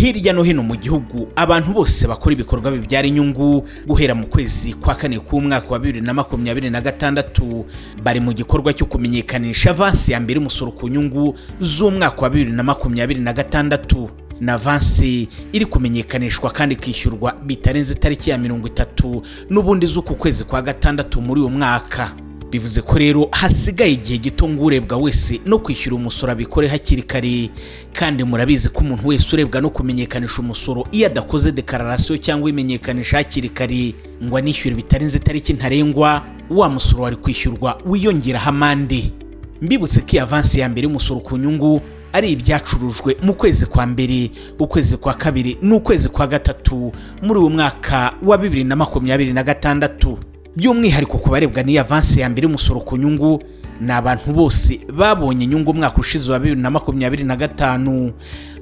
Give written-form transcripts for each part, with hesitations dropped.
hirya no hino mu gihugu abantu bose bakora ibikorwa bibyara inyungu guhera mu kwezi kwa kane k'umwaka wa 2026 bari mu gikorwa cyo kumenyekanisha avansi ya mbere umusoro ku nyungu z'umwaka wa 2026 na avansi iri kumenyekanishwa kandi kishyurwa bitarenze tariki ya 30 n'ubundi z'uku kwezi kwa gatandatu muri uyu mwaka. Bivuze ko rero hasigaye igihe gito ngurebwa wese no kwishyura umusoro abikore hakiri kare, kandi murabizi ko umuntu wese urebwa no kumenyekanisha umusoro iyo adakoze declaration cyangwa imenyekanisha hakiri kare ngo anishyure bitarenze tariki ntarengwa, wa musoro wari kwishyurwa wiyongera amande. Mbibutse ko avansi ya mbere umusoro ku nyungu ari ibyacurujwe mu kwezi kwa mbere, ukwezi kwa kabiri n'ukwezi kwa gatatu muri uyu mwaka wa 2026. By'umwihariko ku barebwa n'iyi avansi ya mbere umusoro ku nyungu ni abantu bose babonye inyungu umwaka ushize wa 2025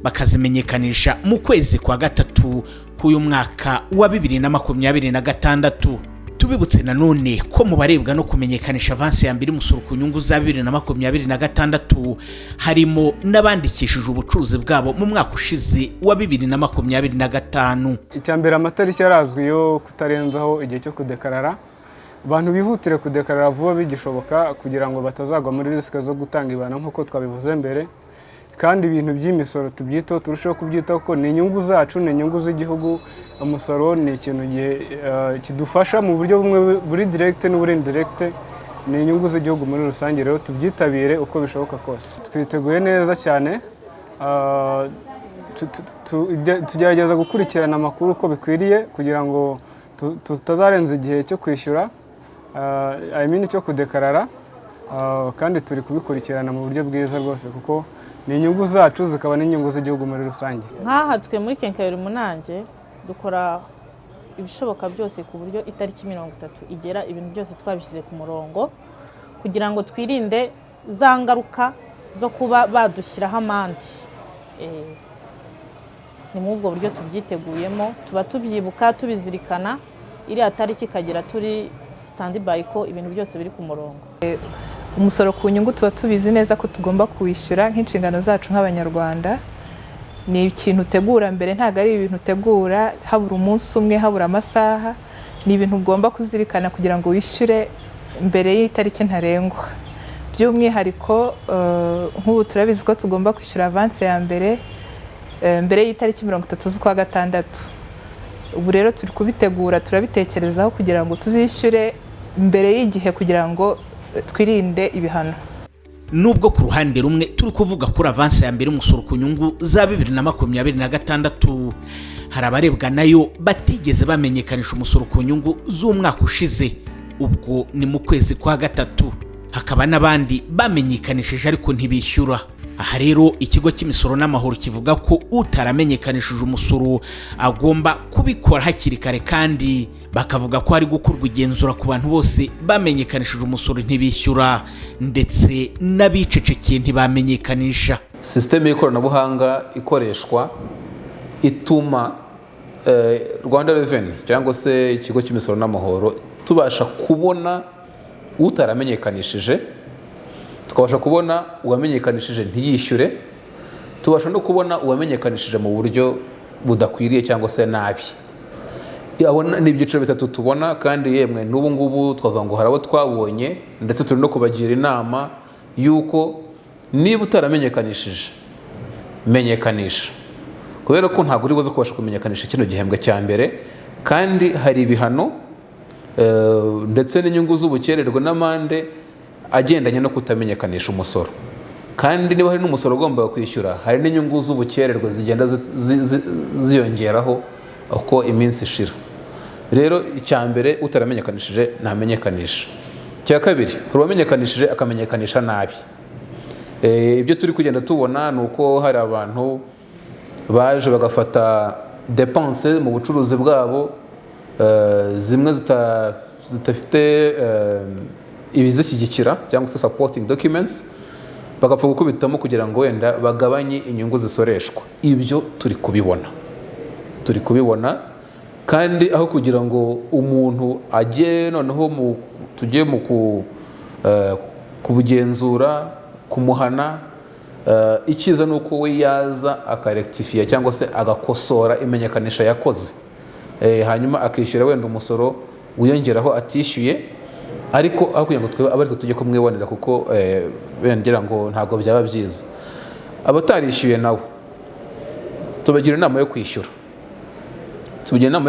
bakazimenyekanisha mu kwezi kwa gatatu k'uyu mwaka wa 2026. Tubibutse nanone ko mu barebwa no kumenyekanisha avansi ya mbere umusoro ku nyungu za 2026 harimo n'abandikishije ubucuruzi bwabo mu mwaka ushize wa 2025. Icyambere amatariki yarazwi yo kutarenzaho igihe cyo kudekarara. Abantu bihutire kudekarara vuba bigishoboka kugira ngo batazagwa muri risike zo gutanga ibana nk'uko twabivuze mbere, kandi ibintu by'imisoro tubyitaho, turushaho kubyitaho ko ni inyungu zacu, ni inyungu z'igihugu. Umusoro ni ikintu kidufasha mu buryo bumwe buri direct n'uburi indirect, ni inyungu z'igihugu muri rusange. Rero tubyitabire uko bishoboka kose. Twiteguye neza cyane, tugerageza gukurikirana amakuru uko bikwiriye kugira ngo tutazarenza igihe cyo kwishyura cyo kudekarara, kandi turi kubikurikirana mu buryo bwiza rwose kuko ni inyungu zacu zikaba n'inyungu z'igihugu muri rusange. Nk'aha twe muri Kenkayori Munange dukora ibishoboka byose ku buryo itariki 30 igera ibintu byose twabishyize ku murongo kugira ngo twirinde za ngaruka zo kuba badushyiraho amande. Ni mu ubwo buryo tubyiteguyemo, tuba tubyibuka tubizirikana iriya tariki kagera turi standby ko ibintu byose biri ku murongo. Umusoro ku nyungu tuba tubizi neza ko tugomba kuwishyura nk'inshingano zacu nk'abanyarwanda. Ni ikintu utegura mbere, ntago ari ibintu utegura habura umunsi umwe, habura amasaha. Ni ibintu ugomba kuzirikana kugira ngo wishyure mbere y'itariki ntarengwa. By'umwihariko nk'ubu turabizi ko tugomba kwishyura avansi ya mbere mbere y'itariki 30 z'ukwa gatandatu. Ubu rero turi kubitegura, turabitekerezaho kugira ngo tuzishyure mbere y'igihe kugira ngo twirinde ibihano. Nubwo ku ruhande rumwe turi kuvuga kuri avansi ya mbere umusoro ku nyungu za 2026, hari abarebwa nayo batigeze bamenyekanisha umusoro ku nyungu z'umwaka ushize, ubwo ni mu kwezi kwa gatatu. Hakaba n'abandi bamenyekanishije ariko ntibishyura. Aha rero ikigo cy'imisoro n'amahoro kivuga ko utaramenyekanishije umusoro agomba kubikora hakiri kare, kandi bakavuga ko hari gukorwa igenzura ku bantu bose bamenyekanishije umusoro ntibishyura ndetse n'abicecekeye ntibamenyekanisha. Systeme y'ikoranabuhanga ikoreshwa ituma Rwanda Revenue cyangwa se ikigo cy'imisoro n'amahoro tubasha kubona utaramenyekanishije, tukabasha kubona uwamenyekanishije ntiyishyure, tubasha no kubona uwamenyekanishije mu buryo budakwiriye cyangwa se nabi. Ni ibyiciro bitatu tubona, kandi yemwe n'ubu ngubu twavuga ngo harabo twabonye ndetse turi no kubagira inama yuko niba utaramenyekanishije menyekanisha, kubera ko ntabwo uri buze kubasha kumenyekanisha kino gihembwe cya mbere, kandi hari ibihano ndetse n'inyungu z'ubukererwe n'amande agendanye no kutamenyekanisha umusoro. Kandi niba hari n'umusoro ugomba kwishyura, hari n'inyungu z'ubukererwe zigenda ziyongeraho uko iminsi ishira. Rero icyambere utaramenyekanishije ntamenyekanisha. Cya kabiri, uwamenyekanishije akamenyekanisha nabi. Ibyo turi kugenda tubona nuko hari abantu baje bagafata dépense mu bucuruzi bwabo, zimwe zitafite ibizishyigikira cyangwa se supporting documents, bagapfa gukubitamo kugira ngo wenda bagabanye inyungu zisoreshwa. Ibyo turi kubibona, kandi aho kugira ngo umuntu ajye noneho tujye mu kubugenzura, kumuhana, icyiza ni uko we yaza akarekitifiya cyangwa se agakosora imenyekanisha yakoze, hanyuma akishyura wenda umusoro wiyongeraho atishyuye, ariko aho kugira ngo twebe abe aritwe tujye kumwibonera, kuko ngira ngo ntabwo byaba byiza. Abatarishyuye nabo tubagira inama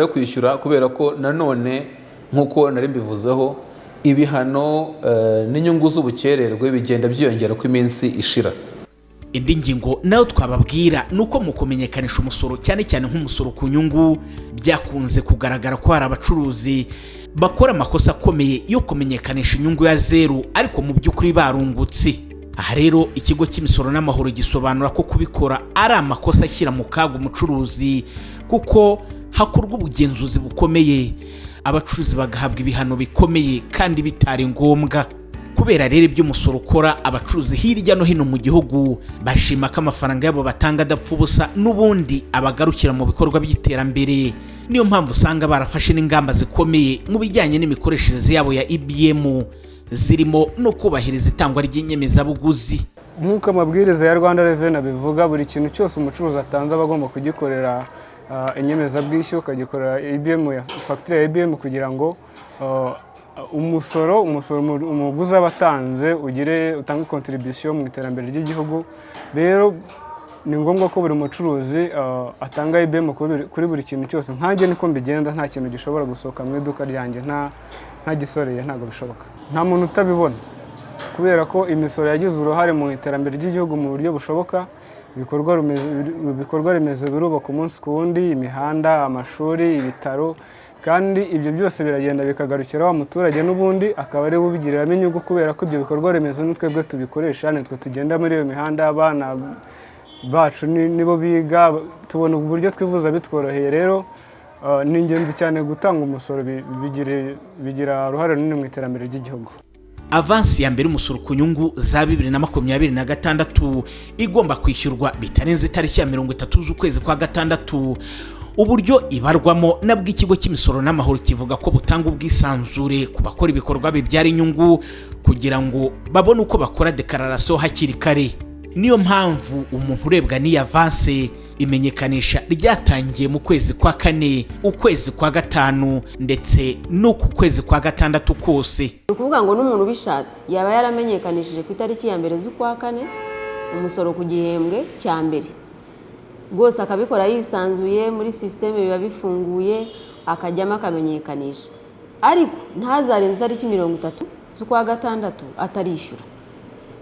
yo kwishyura, kubera ko nanone nk'uko nari mbivuzeho, ibihano n'inyungu z'ubukererwe bigenda byiyongera uko iminsi ishira. Indi ngingo nayo twababwira nuko mu kumenyekanisha umusoro cyane cyane nk'umusoro ku nyungu byakunze kugaragara ko hari abacuruzi bakora amakosa akomeye yo kumenyekanisha inyungu ya zeru ariko mu by'ukuri barungutse. Aha rero ikigo cy'imisoro n'amahoro gisobanura ko kubikora ari amakosa ashyira mu kaga umucuruzi, kuko hakorwa ubugenzuzi bukomeye, abacuruzi bagahabwa ibihano bikomeye kandi bitari ngombwa. Kubera rero iby'umusoro ukora, abacuruzi hirya no hino mu gihugu bashima ko amafaranga yabo batanga adapfa ubusa, n'ubundi abagarukira mu bikorwa by'iterambere. Niyo mpamvu usanga barafashe n'ingamba zikomeye mu bijyanye n'imikoreshereze yabo ya IBM, zirimo no kubahiriza itangwa ry'inyemezabuguzi. Nk'uko amabwiriza ya Rwanda Revenue abivuga, buri kintu cyose umucuruzi atanze aba agomba kugikorera inyemezabwishyu, ukagikorera IBM, fagitire ya IBM, kugira ngo umusoro umuguzi aba atanze utange contribution mu iterambere ry'igihugu. Rero ni ngombwa ko buri mucuruzi atanga IBM kuri buri kintu cyose. Nkanjye niko mbigenda, nta kintu gishobora gusohoka mu iduka ryanjye nta gisoreye, ntabwo bishoboka. Nta muntu utabibona, kubera ko imisoro yagize uruhare mu iterambere ry'igihugu mu buryo bushoboka. Ibikorwa remezo birubaka umunsi ku wundi, imihanda, amashuri, ibitaro, kandi ibyo byose biragenda bikagarukira wa muturage, n'ubundi akaba ari ubigiriramo inyungu, kubera ko ibyo bikorwa remezo ni twebwe tubikoresha, nitwe tugenda muri iyo mihanda, abana bacu nibo biga, tubona uburyo twivuza bitworoheye. Rero ni ingenzi cyane gutanga umusoro, bigira uruhare runini mu iterambere ry'igihugu. Avansi ya mbere umusoro ku nyungu za 2026 igomba kwishyurwa bitarenze itariki ya 30 z'ukwezi kwa gatandatu. Uburyo ibarwamo nabwo ikigo cy'imisoro n'amahoro kivuga ko butanga ubwisanzure ku bakora ibikorwa bibyara inyungu, kugira ngo babone uko bakora dekararasiyo hakiri kare. Niyo mpamvu umuntu urebwa n'iyi avanse imenyekanisha ryatangiye mu kwezi kwa 4, ukwezi kwa 5 ndetse no ku kwezi kwa 6 kose. Ukuvuga ngo n'umuntu bishatse yaba yaramenyekanishije ku itariki ya 1 z'ukwa 4 umusoro ku gihembwe cya mbere, rwose akabikora yisanzuye muri systeme, biba bifunguye, akajyamo akamenyekanisha, ariko ntazarenze itariki 30 z'ukwa 6 atarishyura.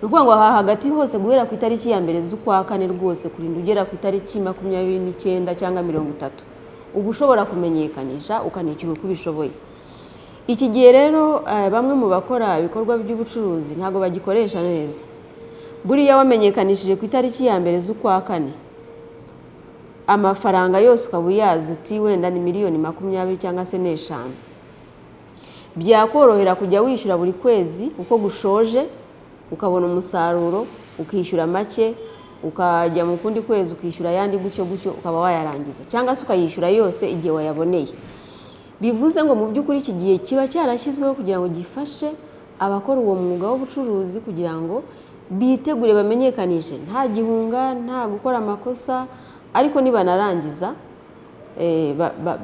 Ukuvuga ngo aha hagati hose guhera ku itariki ya 1 z'ukwa 4 rwose kurinda ugera ku itariki 29 cyangwa 30 uba ushobora kumenyekanisha ukanishyura uko ubishoboye. Iki gihe rero bamwe mu bakora ibikorwa by'ubucuruzi ntabwo bagikoresha neza. Buriya wamenyekanishije ku itariki ya 1 z'ukwa 4, amafaranga yose ukaba uyazi uti wenda ni miliyoni 20 cyangwa se 5, byakorohera kujya wishyura buri kwezi uko gushoje, ukabona umusaruro, ukishyura make, ukajya mu kundi kwezi ukishyura yandi gutyo ukaba wayarangiza, cyangwa se ukayishyura yose igihe wayaboneye. Bivuze ngo mu by'ukuri iki gihe kiba cyarashyizweho kugira ngo gifashe abakora uwo mwuga w'ubucuruzi kugira ngo bitegure bamenyekanishe nta gihunga, nta gukora amakosa, ariko nibanarangiza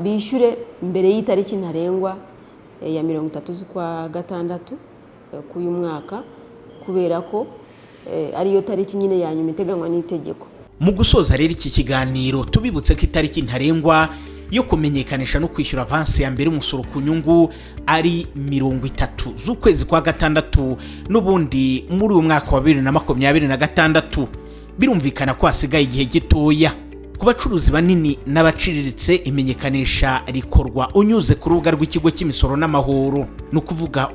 bishyure mbere y'itariki ntarengwa ya 30 z'ukwa 6 k'uyu mwaka, kubera ko ariyo tariki nyine ya nyuma iteganywa n'itegeko. Mu gusoza rero iki kiganiro tubibutse ko itariki ntarengwa yo kumenyekanisha no kwishyura avansi ya mbere umusoro ku nyungu ari 30 z'ukwezi kwa 6, n'ubundi muri uyu mwaka wa 2026. Birumvikana ko hasigaye igihe gitoya. Ku bacuruzi banini n'abaciriritse imenyekanisha rikorwa unyuze ku rubuga rw'ikigo cy'imisoro n'amahoro, no kuvuga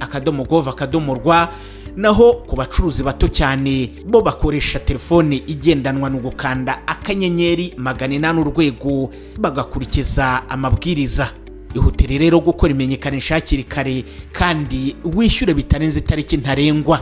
wa@rra.gov.rw. Naho ku bacuruzi bato cyane bo bakoresha telefone igendanwa no gukanda akanyenyeri 800 urwego bagakurikiza amabwiriza. Ihutire rero gukora imenyekanisha hakiri kare kandi wishyure bitarenze itariki ntarengwa.